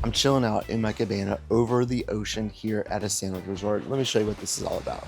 I'm chilling out in my cabana over the ocean here at a Sandals resort. Let me show you what this is all about.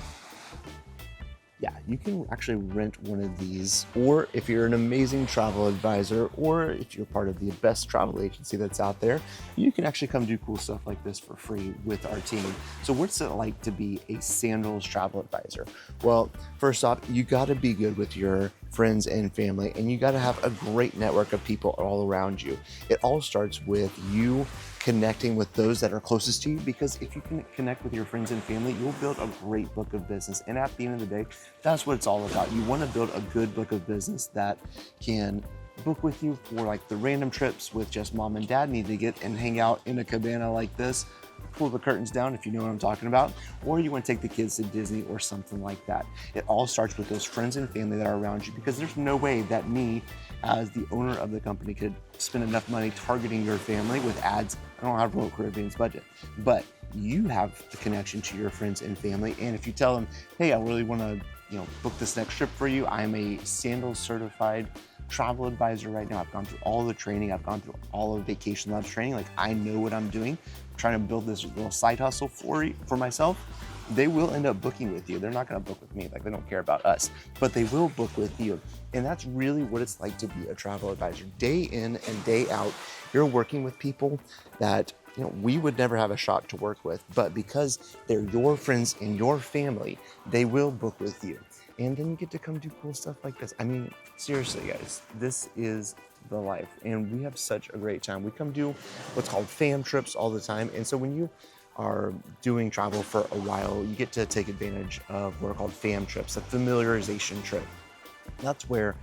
Yeah, you can actually rent one of these, or if you're an amazing travel advisor, or if you're part of the best travel agency that's out there, you can actually come do cool stuff like this for free with our team. So what's it like to be a Sandals travel advisor? Well, first off, you gotta be good with your friends and family, and you gotta have a great network of people all around you. It all starts with you connecting with those that are closest to you, because if you can connect with your friends and family, you'll build a great book of business. And at the end of the day, that's what it's all about. You want to build a good book of business that can book with you for like the random trips with just mom and dad need to get and hang out in a cabana like this, pull the curtains down if you know what I'm talking about, or you want to take the kids to Disney or something like that. It all starts with those friends and family that are around you, because there's no way that me as the owner of the company could spend enough money targeting your family with ads. I don't have Royal Caribbean's budget, but you have the connection to your friends and family. And if you tell them, hey, I really want to, book this next trip for you. I'm a Sandals certified travel advisor right now. I've gone through all the training. I've gone through all of VacationLab's training. Like, I know what I'm doing. I'm trying to build this little side hustle for myself. They will end up booking with you. They're not going to book with me. Like, they don't care about us, but they will book with you. And that's really what it's like to be a travel advisor. Day in and day out, you're working with people that we would never have a shot to work with, but because they're your friends and your family, they will book with you. And then you get to come do cool stuff like this. I mean, seriously, guys, this is the life. And we have such a great time. We come do what's called fam trips all the time. And so when you are doing travel for a while, you get to take advantage of what are called fam trips, a familiarization trip. That's where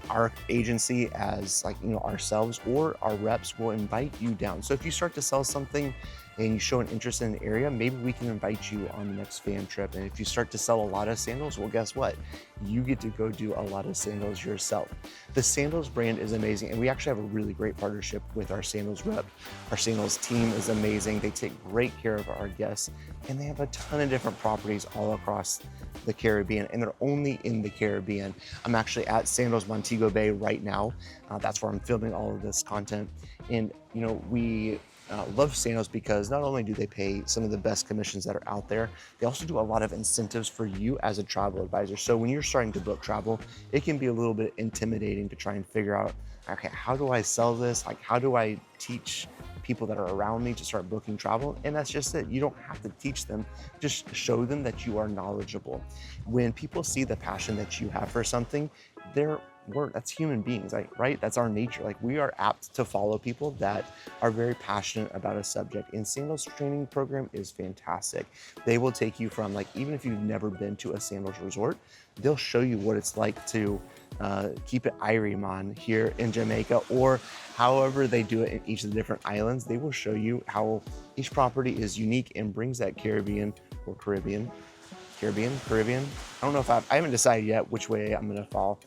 our agency, as ourselves or our reps, will invite you down. So if you start to sell something and you show an interest in an area, maybe we can invite you on the next fam trip. And if you start to sell a lot of sandals, well, guess what? You get to go do a lot of sandals yourself. The Sandals brand is amazing, and we actually have a really great partnership with our Sandals rep. Our Sandals team is amazing. They take great care of our guests, and they have a ton of different properties all across the Caribbean, and they're only in the Caribbean. I'm actually at Sandals Montego Bay right now. That's where I'm filming all of this content. And we love Sandals because not only do they pay some of the best commissions that are out there, they also do a lot of incentives for you as a travel advisor. So when you're starting to book travel, it can be a little bit intimidating to try and figure out, okay, how do I sell this? Like, how do I teach people that are around me to start booking travel? And that's just it. You don't have to teach them, just show them that you are knowledgeable. When people see the passion that you have for something, that's human beings, right? That's our nature. Like, we are apt to follow people that are very passionate about a subject. And Sandals training program is fantastic. They will take you from, like, even if you've never been to a Sandals resort, they'll show you what it's like to keep it Iriman here in Jamaica, or however they do it in each of the different islands. They will show you how each property is unique and brings that Caribbean. I don't know if I haven't decided yet which way I'm gonna fall.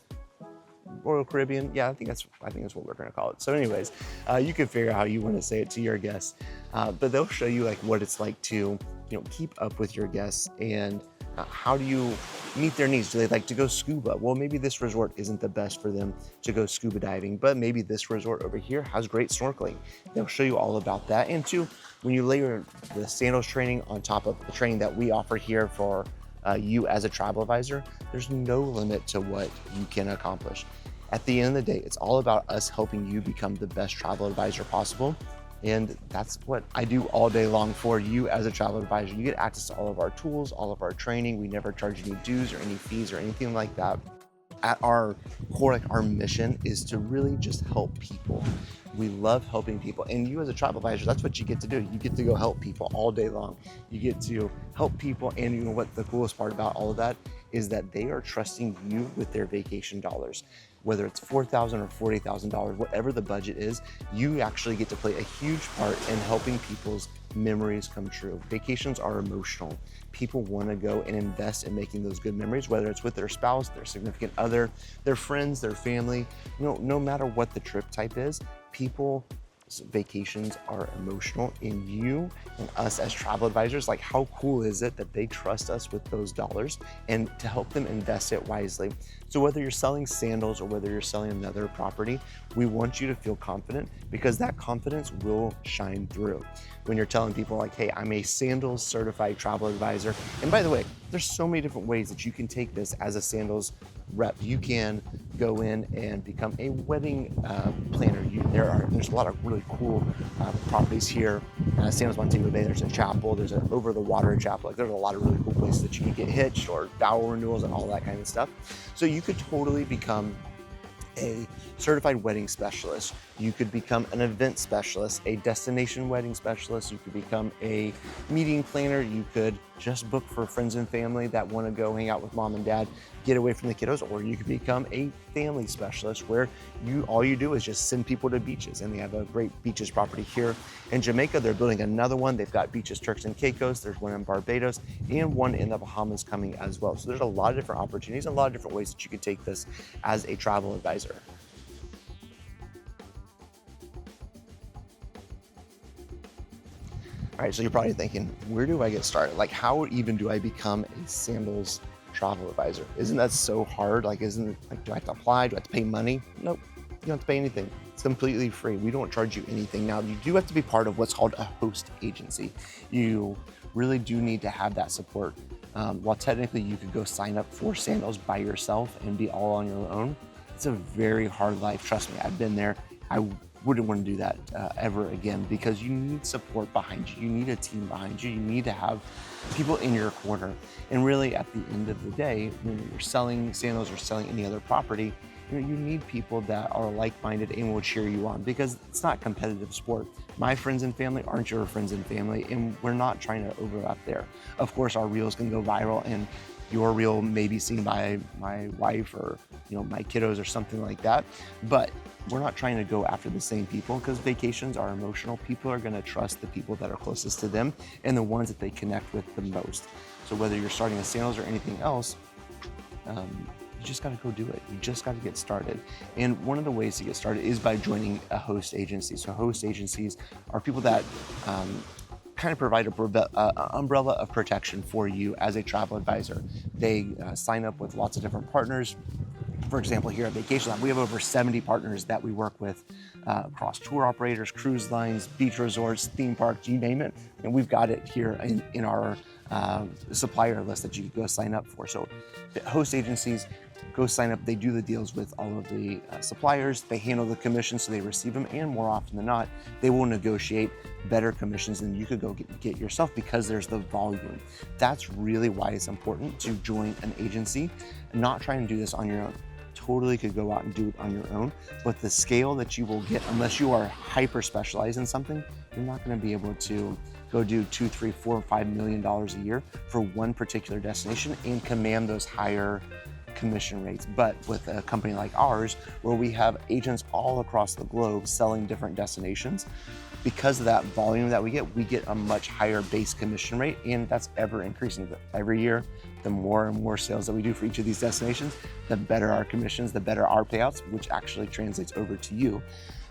Royal Caribbean, yeah, I think that's what we're gonna call it. So anyways, you can figure out how you want to say it to your guests, but they'll show you like what it's like to keep up with your guests, and how do you meet their needs. Do they like to go scuba? Well, maybe this resort isn't the best for them to go scuba diving, but maybe this resort over here has great snorkeling. They'll show you all about that. And two, when you layer the Sandals training on top of the training that we offer here for you as a travel advisor, there's no limit to what you can accomplish. At the end of the day, it's all about us helping you become the best travel advisor possible. And that's what I do all day long for you as a travel advisor. You get access to all of our tools, all of our training. We never charge any dues or any fees or anything like that. At our core, like, our mission is to really just help people. We love helping people. And you as a travel advisor, that's what you get to do. You get to go help people all day long. You get to help people. And you know what the coolest part about all of that is that they are trusting you with their vacation dollars. Whether it's $4,000 or $40,000, whatever the budget is, you actually get to play a huge part in helping people's memories come true. Vacations are emotional. People want to go and invest in making those good memories, whether it's with their spouse, their significant other, their friends, their family. No matter what the trip type is, people vacations are emotional, and you and us as travel advisors, like how cool is it that they trust us with those dollars and to help them invest it wisely. So whether you're selling sandals or whether you're selling another property, we want you to feel confident, because that confidence will shine through when you're telling people like, hey, I'm a sandals certified travel advisor. And by the way, there's so many different ways that you can take this as a sandals rep. You can go in and become a wedding planner. There's a lot of really cool properties here. Sandals Montego Bay, there's a chapel, there's an over the water chapel. Like, there's a lot of really cool places that you can get hitched or vow renewals and all that kind of stuff. So you could totally become a certified wedding specialist. You could become an event specialist, a destination wedding specialist. You could become a meeting planner. You could just book for friends and family that want to go hang out with mom and dad, get away from the kiddos. Or you could become a family specialist, where all you do is just send people to beaches. And they have a great beaches property here in Jamaica. They're building another one. They've got beaches, Turks and Caicos. There's one in Barbados and one in the Bahamas coming as well. So there's a lot of different opportunities and a lot of different ways that you could take this as a travel advisor. All right, so you're probably thinking, where do I get started? Like, how even do I become a sandals travel advisor? Isn't that so hard? Like, do I have to apply? Do I have to pay money? Nope, you don't have to pay anything. It's completely free. We don't charge you anything. Now, you do have to be part of what's called a host agency. You really do need to have that support. While technically you could go sign up for Sandals by yourself and be all on your own, it's a very hard life. Trust me, I've been there. I wouldn't want to do that ever again, because you need support behind you. You need a team behind you. You need to have people in your corner. And really, at the end of the day, when you're selling sandals or selling any other property, you need people that are like-minded and will cheer you on, because it's not a competitive sport. My friends and family aren't your friends and family, and we're not trying to overlap there. Of course, our reels can go viral, and your reel may be seen by my wife or my kiddos or something like that, but we're not trying to go after the same people, because vacations are emotional. People are going to trust the people that are closest to them and the ones that they connect with the most. So whether you're starting a sandals or anything else, you just got to go do it. You just got to get started. And one of the ways to get started is by joining a host agency. So host agencies are people that kind of provide an umbrella of protection for you as a travel advisor. They sign up with lots of different partners. For example, here at VacationLab, we have over 70 partners that we work with across tour operators, cruise lines, beach resorts, theme parks, you name it. And we've got it here in our supplier list that you can go sign up for. So host agencies, go sign up. They do the deals with all of the suppliers. They handle the commissions, so they receive them. And more often than not, they will negotiate better commissions than you could go get yourself, because there's the volume. That's really why it's important to join an agency, not trying to do this on your own. Totally could go out and do it on your own, but the scale that you will get, unless you are hyper specialized in something, you're not going to be able to go do $2, $3, $4, $5 million a year for one particular destination and command those higher commission rates. But with a company like ours, where we have agents all across the globe selling different destinations, because of that volume that we get a much higher base commission rate, and that's ever increasing. Every year, the more and more sales that we do for each of these destinations, the better our commissions, the better our payouts, which actually translates over to you.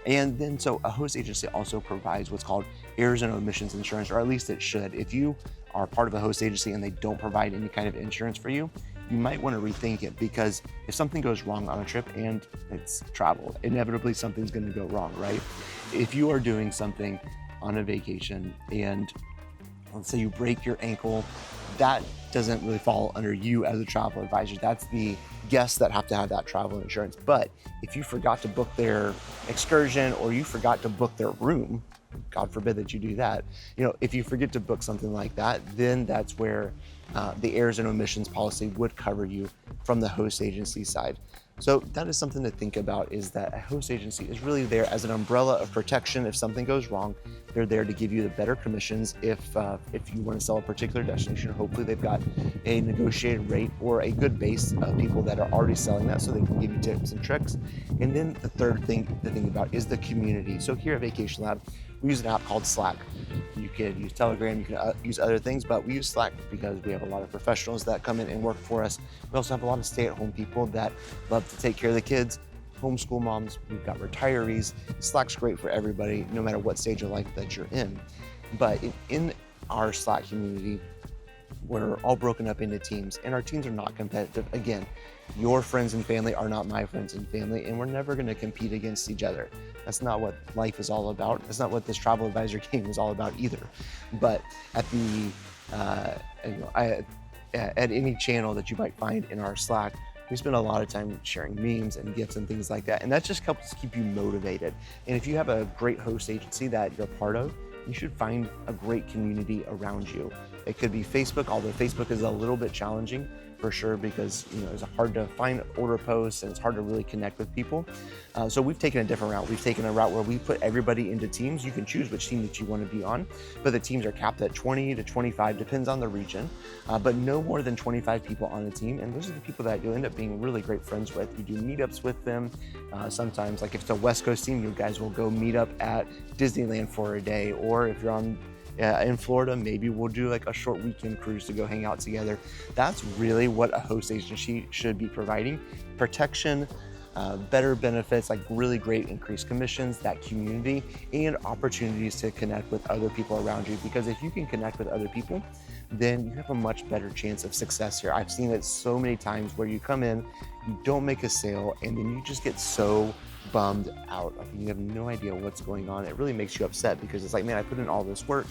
And then, so a host agency also provides what's called errors and omissions insurance, or at least it should. If you are part of a host agency and they don't provide any kind of insurance for you, you might want to rethink it, because if something goes wrong on a trip, and it's travel, inevitably something's going to go wrong, right? If you are doing something on a vacation and let's say you break your ankle, that doesn't really fall under you as a travel advisor. That's the guests that have to have that travel insurance. But if you forgot to book their excursion, or you forgot to book their room, God forbid that you do that, if you forget to book something like that, then that's where the errors and omissions policy would cover you from the host agency side. So that is something to think about, is that a host agency is really there as an umbrella of protection. If something goes wrong, they're there to give you the better commissions. If you want to sell a particular destination, hopefully they've got a negotiated rate or a good base of people that are already selling that, so they can give you tips and tricks. And then the third thing to think about is the community. So here at VacationLab, we use an app called Slack. You could use Telegram, you can use other things, but we use Slack because we have a lot of professionals that come in and work for us. We also have a lot of stay-at-home people that love to take care of the kids, homeschool moms, we've got retirees. Slack's great for everybody, no matter what stage of life that you're in. But in our Slack community, we're all broken up into teams, and our teams are not competitive. Again, your friends and family are not my friends and family, and we're never going to compete against each other. That's not what life is all about. That's not what this travel advisor game is all about either. But at the at any channel that you might find in our Slack, we spend a lot of time sharing memes and gifts and things like that, and that just helps keep you motivated. And if you have a great host agency that you're part of, you should find a great community around you. It could be Facebook, although Facebook is a little bit challenging for sure, because it's hard to find order posts and it's hard to really connect with people. So we've taken a different route. We've taken a route where we put everybody into teams. You can choose which team that you want to be on, but the teams are capped at 20 to 25, depends on the region, but no more than 25 people on a team. And those are the people that you'll end up being really great friends with. You do meetups with them. Sometimes, like if it's a West Coast team, you guys will go meet up at Disneyland for a day, or if you're on in Florida, maybe we'll do like a short weekend cruise to go hang out together. That's really what a host agency should be providing: protection, better benefits, like really great increased commissions, that community, and opportunities to connect with other people around you. Because if you can connect with other people, then you have a much better chance of success here. I've seen it so many times where you come in, you don't make a sale, and then you just get so bummed out. Like, you have no idea what's going on. It really makes you upset, because it's like, man, I put in all this work.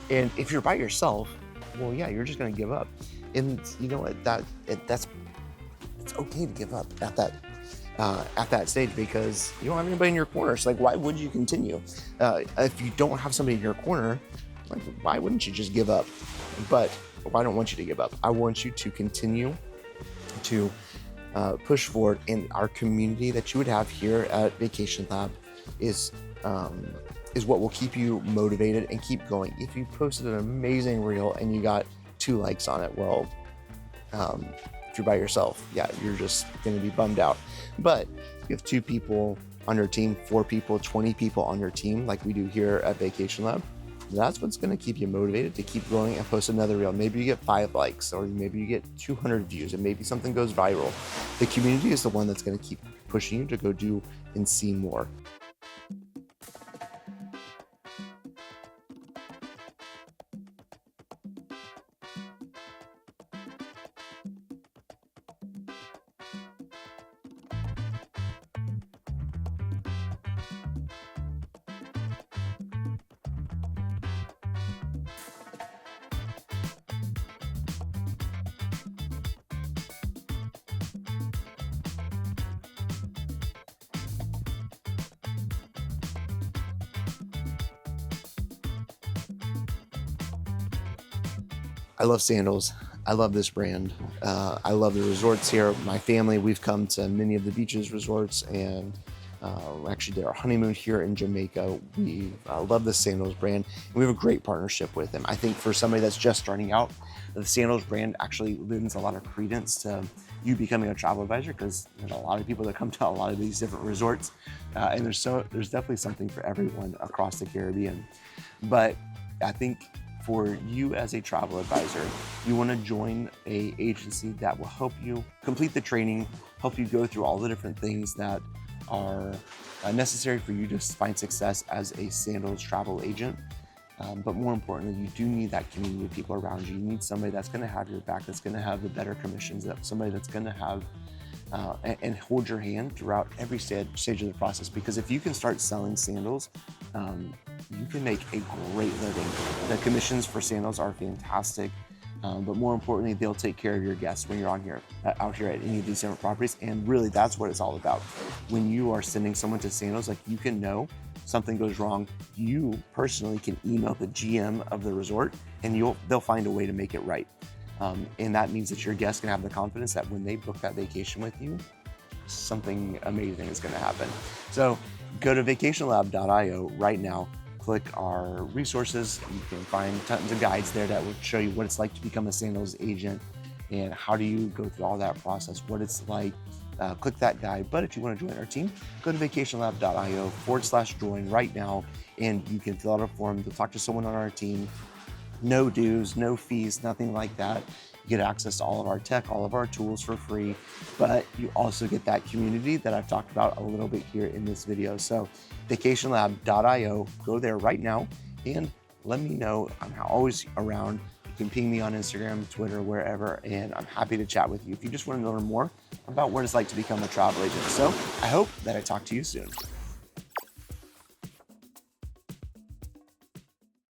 And if you're by yourself, well, yeah, you're just going to give up. And you know what? It's okay to give up at that stage, because you don't have anybody in your corner. So like, why would you continue? If you don't have somebody in your corner, like, why wouldn't you just give up? But I don't want you to give up. I want you to continue to push forward. In our community that you would have here at VacationLab is what will keep you motivated and keep going. If you posted an amazing reel and you got 2 likes on it, well, if you're by yourself, yeah, you're just going to be bummed out. But if you have 2 people on your team, 4 people, 20 people on your team, like we do here at VacationLab, that's what's going to keep you motivated to keep growing and post another reel. Maybe you get 5 likes, or maybe you get 200 views, and maybe something goes viral. The community is the one that's going to keep pushing you to go do and see more. I love Sandals. I love this brand. I love the resorts here. My family, we've come to many of the beaches resorts, and we actually did our honeymoon here in Jamaica. We love the Sandals brand, and we have a great partnership with them. I think for somebody that's just starting out, the Sandals brand actually lends a lot of credence to you becoming a travel advisor, because there's a lot of people that come to a lot of these different resorts, and there's definitely something for everyone across the Caribbean. But I think for you as a travel advisor, you want to join an agency that will help you complete the training, help you go through all the different things that are necessary for you to find success as a Sandals travel agent. But more importantly, you do need that community of people around you. You need somebody that's going to have your back, that's going to have the better commissions, somebody that's going to have and hold your hand throughout every stage of the process. Because if you can start selling sandals, you can make a great living. The commissions for Sandals are fantastic, but more importantly, they'll take care of your guests when you're out here at any of these different properties. And really, that's what it's all about. When you are sending someone to Sandals, like, you can know something goes wrong, you personally can email the GM of the resort, and they'll find a way to make it right. And that means that your guests can have the confidence that when they book that vacation with you, something amazing is going to happen. So go to VacationLab.io right now. Click our resources. You can find tons of guides there that will show you what it's like to become a Sandals agent and how do you go through all that process, what it's like. Click that guide. But if you want to join our team, go to VacationLab.io/join right now, and you can fill out a form to talk to someone on our team. No dues, no fees, nothing like that. You get access to all of our tech, all of our tools for free, but you also get that community that I've talked about a little bit here in this video. So VacationLab.io, go there right now and let me know. I'm always around. You can ping me on Instagram, Twitter, wherever, and I'm happy to chat with you if you just want to learn more about what it's like to become a travel agent. So I hope that I talk to you soon.